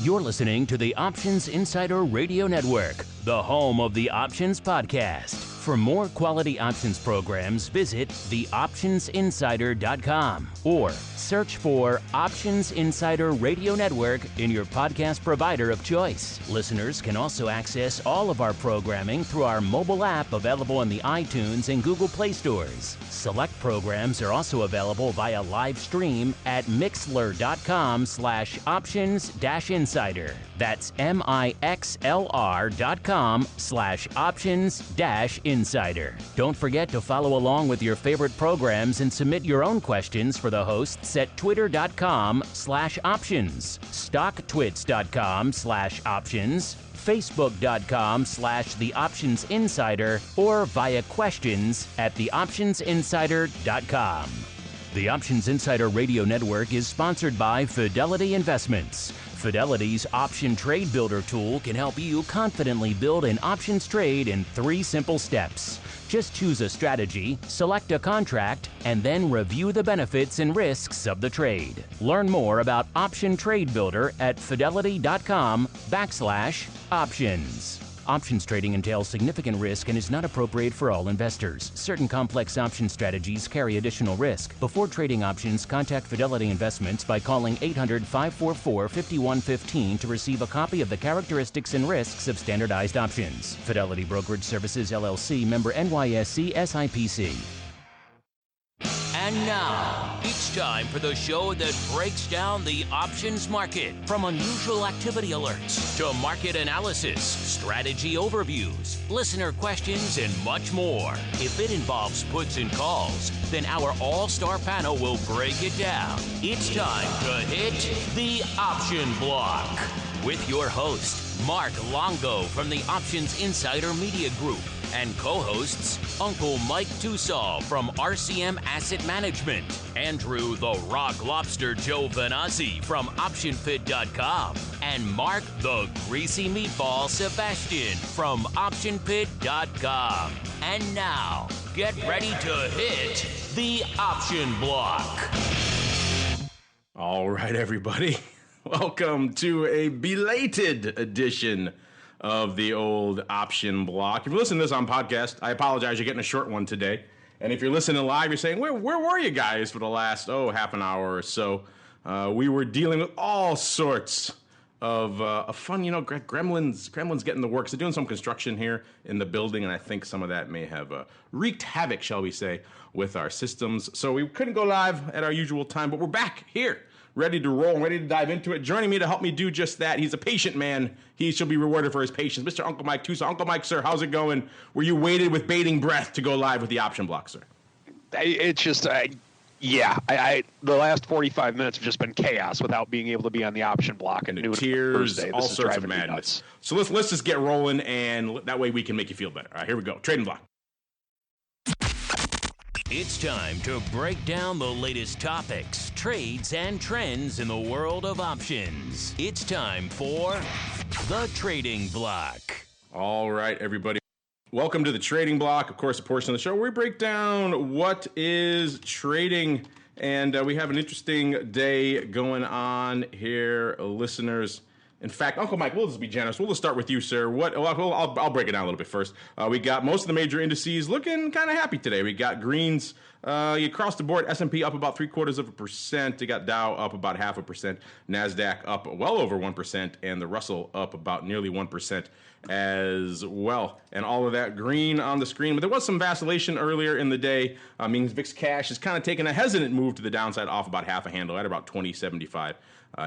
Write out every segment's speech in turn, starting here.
You're listening to the Options Insider Radio Network, the home of the Options Podcast. For more quality options programs, visit theoptionsinsider.com or search for Options Insider Radio Network in your podcast provider of choice. Listeners can also access all of our programming through our mobile app available in the iTunes and Google Play stores. Select programs are also available via live stream at mixlr.com/options-insider. That's mixlr.com/options-insider. Don't forget to follow along with your favorite programs and submit your own questions for the hosts at twitter.com/options, stocktwits.com/options, facebook.com/theoptionsinsider, or via questions at theoptionsinsider.com. The Options Insider Radio Network is sponsored by Fidelity Investments. Fidelity's Option Trade Builder tool can help you confidently build an options trade in 3 simple steps. Just choose a strategy, select a contract, and then review the benefits and risks of the trade. Learn more about Option Trade Builder at fidelity.com/options. Options trading entails significant risk and is not appropriate for all investors. Certain complex option strategies carry additional risk. Before trading options, contact Fidelity Investments by calling 800-544-5115 to receive a copy of the characteristics and risks of standardized options. Fidelity Brokerage Services, LLC, member NYSE SIPC. And now, it's time for the show that breaks down the options market. From unusual activity alerts to market analysis, strategy overviews, listener questions, and much more. If it involves puts and calls, then our all-star panel will break it down. It's time to hit the option block with your host, Mark Longo from the Options Insider Media Group, and co-hosts Uncle Mike Tussaw from RCM Asset Management, Andrew the Rock Lobster Joe Vanazzi from OptionPit.com, and Mark the Greasy Meatball Sebastian from OptionPit.com. And now, get ready to hit the option block. All right, everybody. Welcome to a belated edition of the old option block. If you're listening to this on podcast, I apologize. You're getting a short one today. And if you're listening live, you're saying, where were you guys for the last, half an hour or so? We were dealing with all sorts of fun, gremlins getting the works. They're doing some construction here in the building, and I think some of that may have wreaked havoc, shall we say, with our systems. So we couldn't go live at our usual time, but we're back here, ready to roll, ready to dive into it. Joining me to help me do just that, he's a patient man. He shall be rewarded for his patience, Mr. Uncle Mike Tussaw. Uncle Mike, sir, how's it going? Were you waited with bating breath to go live with the option block, sir? It's just, the last 45 minutes have just been chaos without being able to be on the option block and tears, all sorts of madness. So let's just get rolling, and that way we can make you feel better. All right, here we go. Trading block. It's time to break down the latest topics, trades, and trends in the world of options. It's time for the Trading Block. All right, everybody. Welcome to the Trading Block, of course, a portion of the show where we break down what is trading. And we have an interesting day going on here, listeners. In fact, Uncle Mike, we'll just be generous. We'll just start with you, sir. I'll break it down a little bit first. We got most of the major indices looking kind of happy today. We got greens across the board. S&P up about 0.75%. You got Dow up about 0.5%. NASDAQ up well over 1%. And the Russell up about nearly 1% as well. And all of that green on the screen. But there was some vacillation earlier in the day. Means VIX cash is kind of taking a hesitant move to the downside off about half a handle at about 20.75.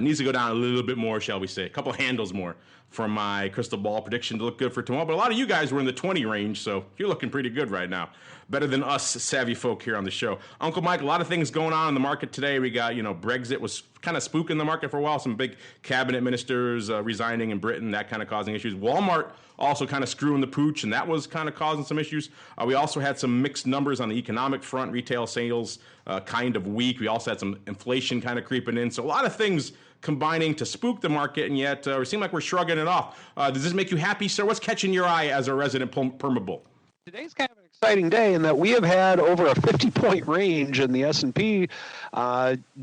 Needs to go down a little bit more, shall we say. A couple handles more for my crystal ball prediction to look good for tomorrow. But a lot of you guys were in the 20 range, so you're looking pretty good right now. Better than us savvy folk here on the show. Uncle Mike, a lot of things going on in the market today. We got, Brexit was kind of spooking the market for a while. Some big cabinet ministers resigning in Britain, that kind of causing issues. Walmart also kind of screwing the pooch, and that was kind of causing some issues. We also had some mixed numbers on the economic front. Retail sales kind of weak. We also had some inflation kind of creeping in. So a lot of things combining to spook the market, and yet it seems like we're shrugging it off. Does this make you happy, sir? What's catching your eye as a resident permabull? Today's kind of an exciting day in that we have had over a 50-point range in the S&P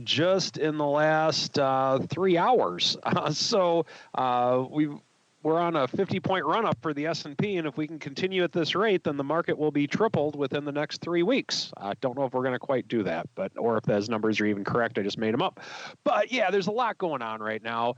just in the last 3 hours. We're on a 50-point run-up for the S&P, and if we can continue at this rate, then the market will be tripled within the next 3 weeks. I don't know if we're going to quite do that, or if those numbers are even correct. I just made them up. But, yeah, there's a lot going on right now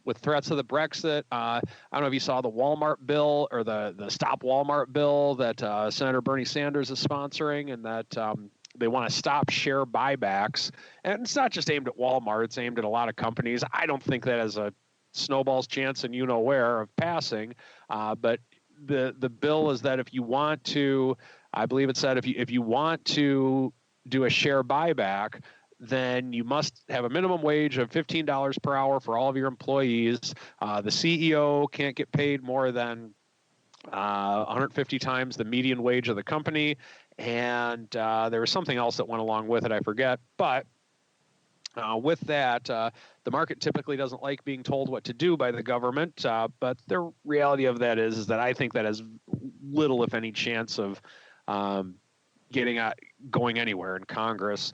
with threats of the Brexit. I don't know if you saw the Walmart bill or the Stop Walmart bill that Senator Bernie Sanders is sponsoring, and that they want to stop share buybacks. And it's not just aimed at Walmart. It's aimed at a lot of companies. I don't think that has a snowball's chance and where of passing, but the bill is that if you want to, I believe it said if you want to do a share buyback, then you must have a minimum wage of $15 per hour for all of your employees. The CEO can't get paid more than 150 times the median wage of the company, and there was something else that went along with it, I forget, but with that, the market typically doesn't like being told what to do by the government, but the reality of that is that I think that has little, if any, chance of going anywhere in Congress.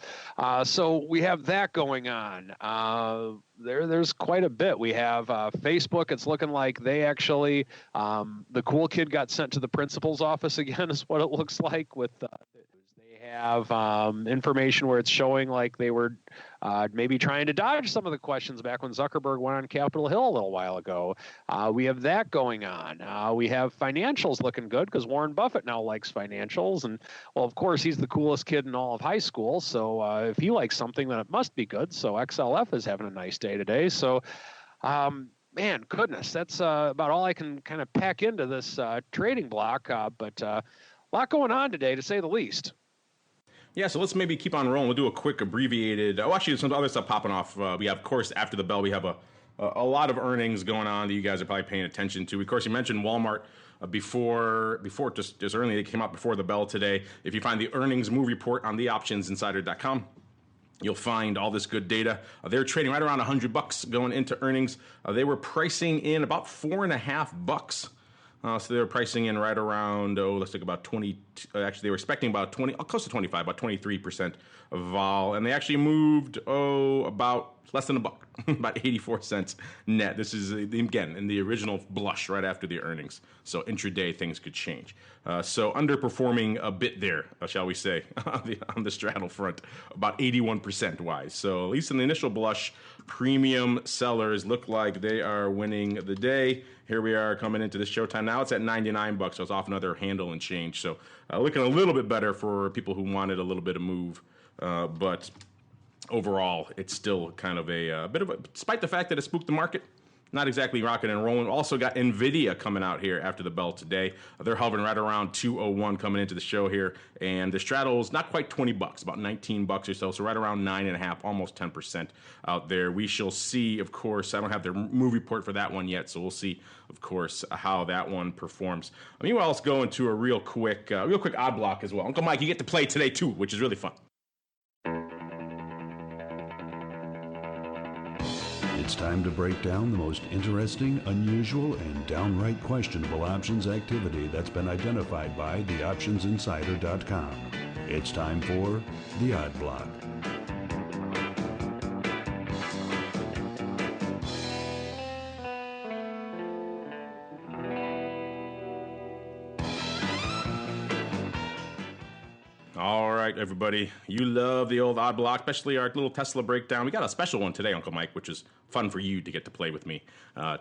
So we have that going on. There's quite a bit. We have Facebook. It's looking like they actually, the cool kid got sent to the principal's office again, is what it looks like. With they have information where it's showing like they were maybe trying to dodge some of the questions back when Zuckerberg went on Capitol Hill a little while ago. We have that going on. We have financials looking good because Warren Buffett now likes financials. And, well, of course, he's the coolest kid in all of high school. So if he likes something, then it must be good. So XLF is having a nice day today. So, man, goodness, that's about all I can kind of pack into this trading block. But a lot going on today, to say the least. Yeah, so let's maybe keep on rolling. We'll do a quick abbreviated. Oh, actually, some other stuff popping off. We have, of course, after the bell, we have a lot of earnings going on that you guys are probably paying attention to. Of course, you mentioned Walmart before just early. They came out before the bell today. If you find the earnings move report on theoptionsinsider.com, you'll find all this good data. They're trading right around $100 going into earnings. They were pricing in about $4.50. So they were pricing in right around, let's think about 20. Actually, they were expecting about 20, close to 25, about 23% of vol. And they actually moved, about less than $1, about 84 cents net. This is, again, in the original blush right after the earnings. So intraday things could change. So underperforming a bit there, shall we say, on the straddle front, about 81% wise. So at least in the initial blush, premium sellers look like they are winning the day. Here we are coming into this showtime. Now it's at $99, so it's off another handle and change. So looking a little bit better for people who wanted a little bit of move. But overall, it's still kind of a bit of a, despite the fact that it spooked the market, not exactly rocking and rolling. Also got NVIDIA coming out here after the bell today. They're hovering right around 201 coming into the show here. And the straddle's not quite $20, about $19 or so. So right around 9.5, almost 10% out there. We shall see, of course. I don't have the move report for that one yet. So we'll see, of course, how that one performs. Meanwhile, let's go into a real quick odd block as well. Uncle Mike, you get to play today too, which is really fun. It's time to break down the most interesting, unusual, and downright questionable options activity that's been identified by theoptionsinsider.com. It's time for the Odd Block. All right, everybody. You love the old odd block, especially our little Tesla breakdown. We got a special one today, Uncle Mike, which is fun for you to get to play with me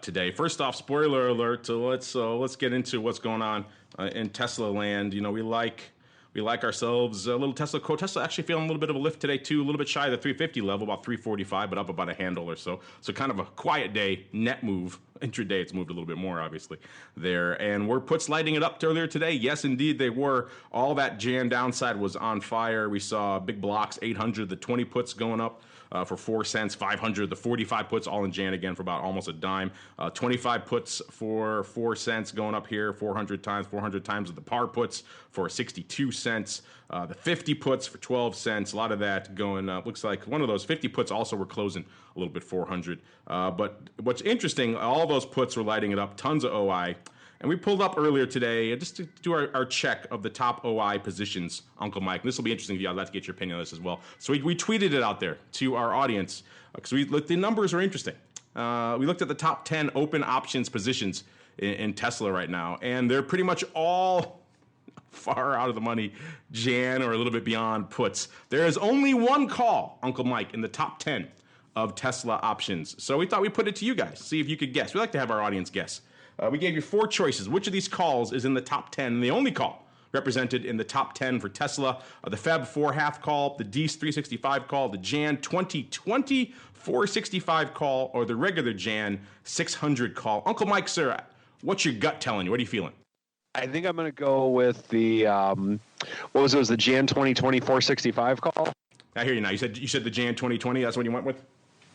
today. First off, spoiler alert. So let's get into what's going on in Tesla land. You know, we like ourselves a little Tesla quote. Tesla actually feeling a little bit of a lift today too, a little bit shy of the 350 level, about 345, but up about a handle or so. So kind of a quiet day, net move. Intraday, it's moved a little bit more, obviously, there. And were puts lighting it up earlier today? Yes, indeed, they were. All that Jan downside was on fire. We saw big blocks, 800, the 20 puts going up for 4 cents, 500, the 45 puts all in Jan again for about almost a dime. 25 puts for 4 cents going up here, 400 times of the par puts for 62 cents. The 50 puts for 12 cents, a lot of that going up. Looks like one of those 50 puts also were closing a little bit 400. But what's interesting, all those puts were lighting it up, tons of OI. And we pulled up earlier today just to do our check of the top OI positions, Uncle Mike. And this will be interesting to you. I'd like to get your opinion on this as well. So we tweeted it out there to our audience because the numbers are interesting. We looked at the top 10 open options positions in Tesla right now, and they're pretty much all far out of the money, Jan, or a little bit beyond puts. There is only one call, Uncle Mike, in the top 10 of Tesla options. So we thought we'd put it to you guys, see if you could guess. We like to have our audience guess. We gave you 4 choices. Which of these calls is in the top 10? And the only call represented in the top 10 for Tesla, the Feb 4 half call, the DEES 365 call, the Jan 2020 465 call, or the regular Jan 600 call. Uncle Mike, sir, what's your gut telling you? What are you feeling? I think I'm going to go with the, what was it? Was the Jan 2020 465 call? I hear you now. You said the Jan 2020. That's what you went with?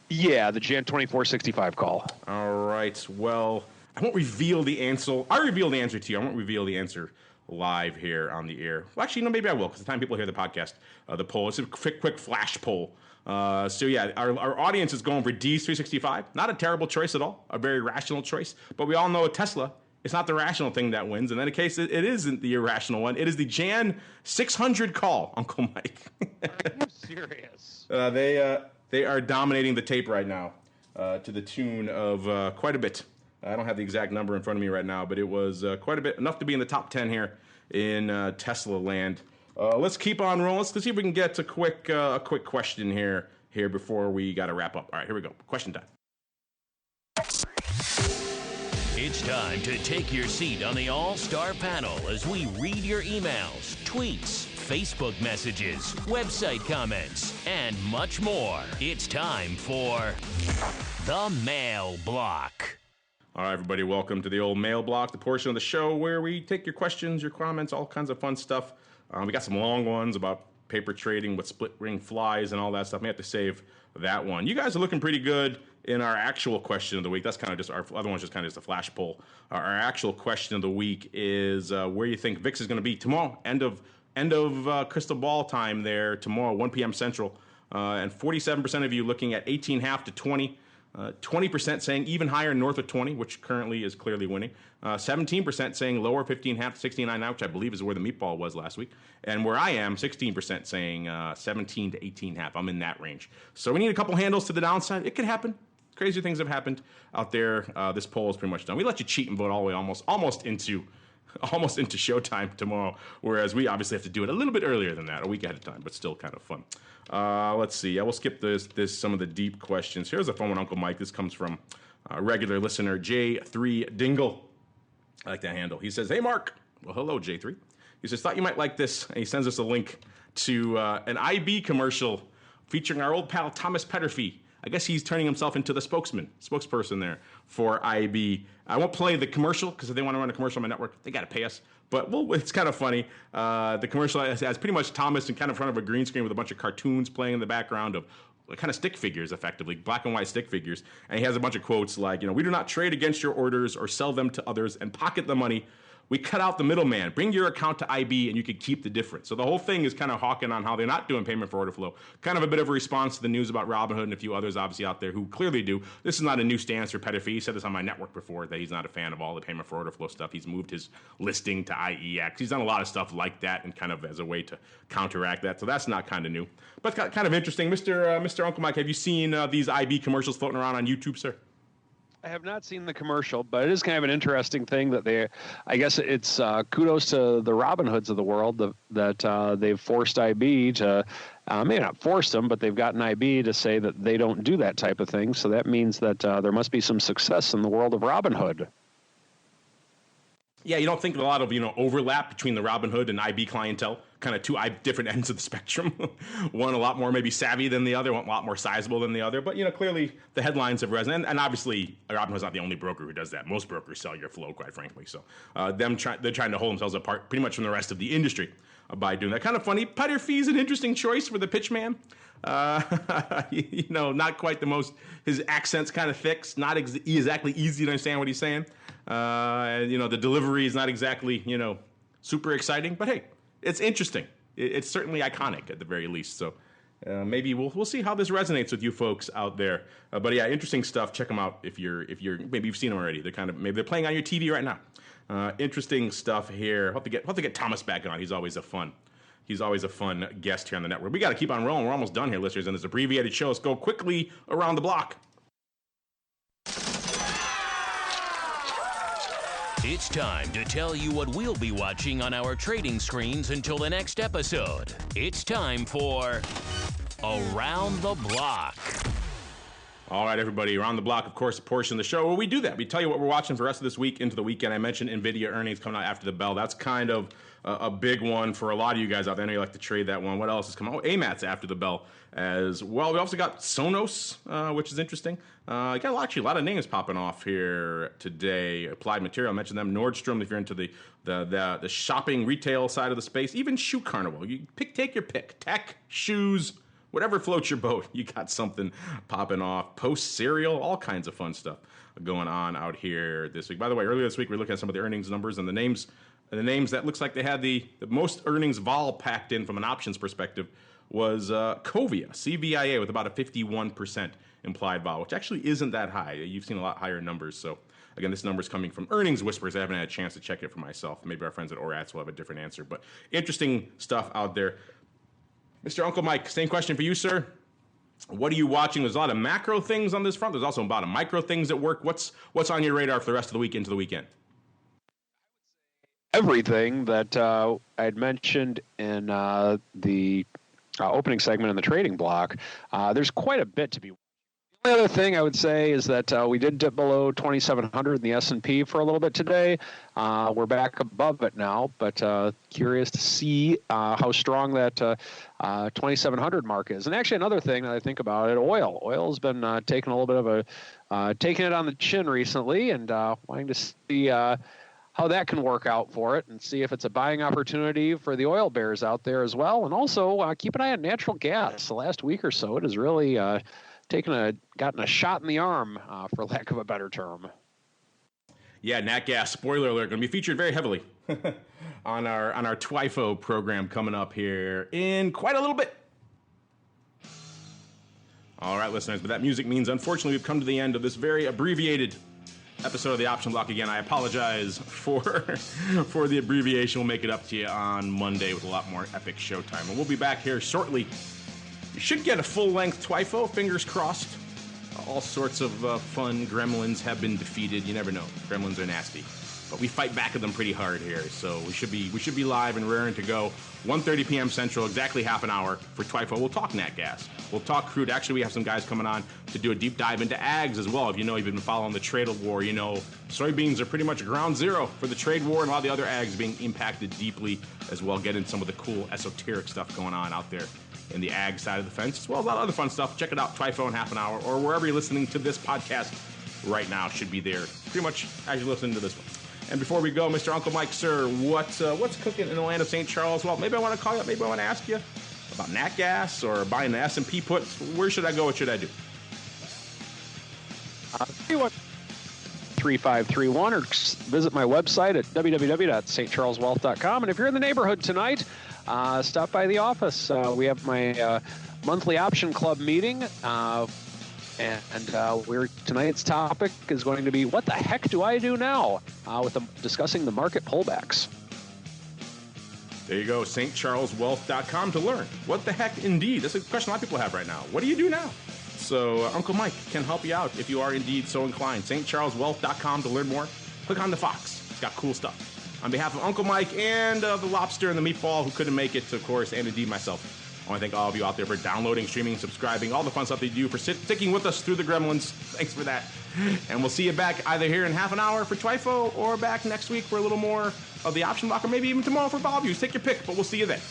Yeah, the Jan 2465 call. All right. Well, I won't reveal the answer. I reveal the answer to you. I won't reveal the answer live here on the air. Well, actually, no, maybe I will, because the time people hear the podcast, the poll. It's a quick flash poll. So yeah, our audience is going for DEES 365. Not a terrible choice at all. A very rational choice. But we all know at Tesla, it's not the rational thing that wins. And in any case, it isn't the irrational one. It is the Jan 600 call, Uncle Mike. Are you serious? They are dominating the tape right now to the tune of quite a bit. I don't have the exact number in front of me right now, but it was quite a bit, enough to be in the top 10 here in Tesla land. Let's keep on rolling. Let's see if we can get a quick question here before we got to wrap up. All right, here we go. Question time. It's time to take your seat on the All-Star panel as we read your emails, tweets, Facebook messages, website comments, and much more. It's time for the Mail Block. All right, everybody, welcome to the old Mail Block, the portion of the show where we take your questions, your comments, all kinds of fun stuff. We got some long ones about paper trading, what split ring flies and all that stuff. We have to save that one. You guys are looking pretty good in our actual question of the week. That's kind of just our other one's just kind of just a flash poll. Our actual question of the week is where you think VIX is going to be tomorrow. End of crystal ball time there tomorrow, 1 p.m. Central, and 47% of you looking at 18.5 to 20. 20% saying even higher, north of 20, which currently is clearly winning. 17% saying lower, 15.5 to 16.9 now, which I believe is where the meatball was last week. And where I am, 16% saying 17 to 18.5. I'm in that range. So we need a couple handles to the downside. It could happen. Crazy things have happened out there. This poll is pretty much done. We let you cheat and vote all the way almost into showtime tomorrow, whereas we obviously have to do it a little bit earlier than that, a week ahead of time, but still kind of fun. Let's see. We'll skip this some of the deep questions. Here's a fun one, Uncle Mike. This comes from regular listener J3 Dingle. I like that handle. He says, "Hey, Mark." Well, hello, J3. He says, "Thought you might like this." And he sends us a link to an IB commercial featuring our old pal Thomas Petterfee. I guess he's turning himself into the spokesperson there for IB. I won't play the commercial because if they want to run a commercial on my network, they got to pay us. But it's kind of funny. The commercial has pretty much Thomas in kind of front of a green screen with a bunch of cartoons playing in the background of kind of stick figures, effectively, black and white stick figures. And he has a bunch of quotes like, "We do not trade against your orders or sell them to others and pocket the money. We cut out the middleman. Bring your account to IB and you could keep the difference." So the whole thing is kind of hawking on how they're not doing payment for order flow. Kind of a bit of a response to the news about Robinhood and a few others obviously out there who clearly do. This is not a new stance for Petterfee. He said this on my network before, that he's not a fan of all the payment for order flow stuff. He's moved his listing to IEX. He's done a lot of stuff like that and kind of as a way to counteract that. So that's not kind of new. But kind of interesting. Mr. Uncle Mike, have you seen these IB commercials floating around on YouTube, sir? I have not seen the commercial, but it is kind of an interesting thing that I guess it's kudos to the Robinhoods of the world that they've forced IB to, maybe not forced them, but they've gotten IB to say that they don't do that type of thing. So that means that there must be some success in the world of Robinhood. Yeah, you don't think a lot of overlap between the Robinhood and IB clientele, kind of two different ends of the spectrum. One a lot more maybe savvy than the other, one a lot more sizable than the other. But clearly the headlines have resonated, and obviously Robinhood's not the only broker who does that. Most brokers sell your flow, quite frankly. So they're trying to hold themselves apart pretty much from the rest of the industry by doing that. Kind of funny. Petterfee's an interesting choice for the pitch man. Not quite the most. His accent's kind of thick. Not exactly easy to understand what he's saying. The delivery is not exactly, super exciting, but hey, it's interesting. It's certainly iconic at the very least. So maybe we'll see how this resonates with you folks out there. But yeah, interesting stuff. Check them out if you're maybe you've seen them already. Maybe they're playing on your TV right now. Interesting stuff here. Hope to get Thomas back on. He's always a fun guest here on the network. We got to keep on rolling. We're almost done here, listeners, in this abbreviated show. Let's go quickly around the block. It's time to tell you what we'll be watching on our trading screens until the next episode. It's time for Around the Block. All right, everybody, around the block, of course, a portion of the show where we do that. We tell you what we're watching for the rest of this week into the weekend. I mentioned NVIDIA earnings coming out after the bell. That's kind of a big one for a lot of you guys out there. I know you like to trade that one. What else is coming out? AMAT's after the bell as well. We also got Sonos, which is interesting. Got actually a lot of names popping off here today. Applied Material, I mentioned them. Nordstrom, if you're into the shopping retail side of the space. Even Shoe Carnival. You take your pick. Tech, shoes, whatever floats your boat, you got something popping off. Post Cereal, all kinds of fun stuff going on out here this week. By the way, earlier this week, we were looking at some of the earnings numbers, and the names that looks like they had the most earnings vol packed in from an options perspective was Covia, CVIA, with about a 51% implied vol, which actually isn't that high. You've seen a lot higher numbers. So, again, this number's coming from Earnings Whispers. I haven't had a chance to check it for myself. Maybe our friends at ORATS will have a different answer. But interesting stuff out there. Mr. Uncle Mike, same question for you, sir. What are you watching? There's a lot of macro things on this front. There's also a lot of micro things at work. What's on your radar for the rest of the week into the weekend? Everything that I had mentioned in the opening segment in the trading block. There's quite a bit to be. The other thing I would say is that we did dip below 2,700 in the S&P for a little bit today. We're back above it now, but curious to see how strong that 2,700 mark is. And actually, another thing that I think about it, oil. Oil's been taking a little bit of taking it on the chin recently, and wanting to see how that can work out for it, and see if it's a buying opportunity for the oil bears out there as well. And also keep an eye on natural gas. The last week or so, it has really gotten a shot in the arm, for lack of a better term. Yeah, nat gas, spoiler alert, going to be featured very heavily on our TWIFO program coming up here in quite a little bit. All right, listeners, but that music means, unfortunately, we've come to the end of this very abbreviated episode of the Option Block. Again, I apologize for the abbreviation. We'll make it up to you on Monday with a lot more epic showtime. And we'll be back here shortly. You should get a full-length TWIFO, fingers crossed. All sorts of fun gremlins have been defeated. You never know. Gremlins are nasty. But we fight back at them pretty hard here. So we should be live and raring to go. 1:30 p.m. Central, exactly half an hour for TWIFO. We'll talk nat gas. We'll talk crude. Actually, we have some guys coming on to do a deep dive into ags as well. If you know you've been following the trade war, you know soybeans are pretty much ground zero for the trade war, and a lot of the other ags being impacted deeply as well. Get into some of the cool esoteric stuff going on out there in the ag side of the fence, as well as a lot of other fun stuff. Check it out, TWIFO in half an hour, or wherever you're listening to this podcast right now. Should be there pretty much as you're listening to this one. And before we go, Mr. Uncle Mike, sir, what's cooking in the land of St. Charles? Well, maybe I want to call you up. Maybe I want to ask you about nat gas or buying the S&P puts. Where should I go? What should I do? 3531, or visit my website at www.stcharleswealth.com. And if you're in the neighborhood tonight, stop by the office. We have my monthly option club meeting. And tonight's topic is going to be, what the heck do I do now? Discussing the market pullbacks. There you go, stcharleswealth.com to learn. What the heck, indeed? That's a question a lot of people have right now. What do you do now? So Uncle Mike can help you out if you are indeed so inclined. stcharleswealth.com to learn more. Click on the Fox. It's got cool stuff. On behalf of Uncle Mike and the lobster and the meatball who couldn't make it, of course, and indeed myself, I want to thank all of you out there for downloading, streaming, subscribing, all the fun stuff that you do, for sticking with us through the gremlins. Thanks for that. And we'll see you back either here in half an hour for TWIFO, or back next week for a little more of the option block, or maybe even tomorrow for Bob Views. Take your pick, but we'll see you then.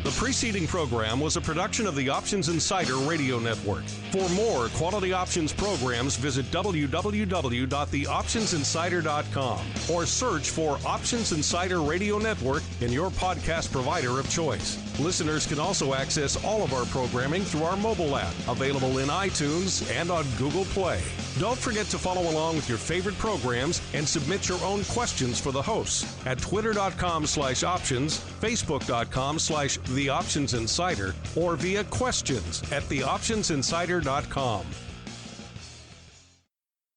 The preceding program was a production of the Options Insider Radio Network. For more quality options programs, visit www.theoptionsinsider.com or search for Options Insider Radio Network in your podcast provider of choice. Listeners can also access all of our programming through our mobile app, available in iTunes and on Google Play. Don't forget to follow along with your favorite programs and submit your own questions for the hosts at twitter.com/options, facebook.com/theoptionsinsider, or via questions@theoptionsinsider.com.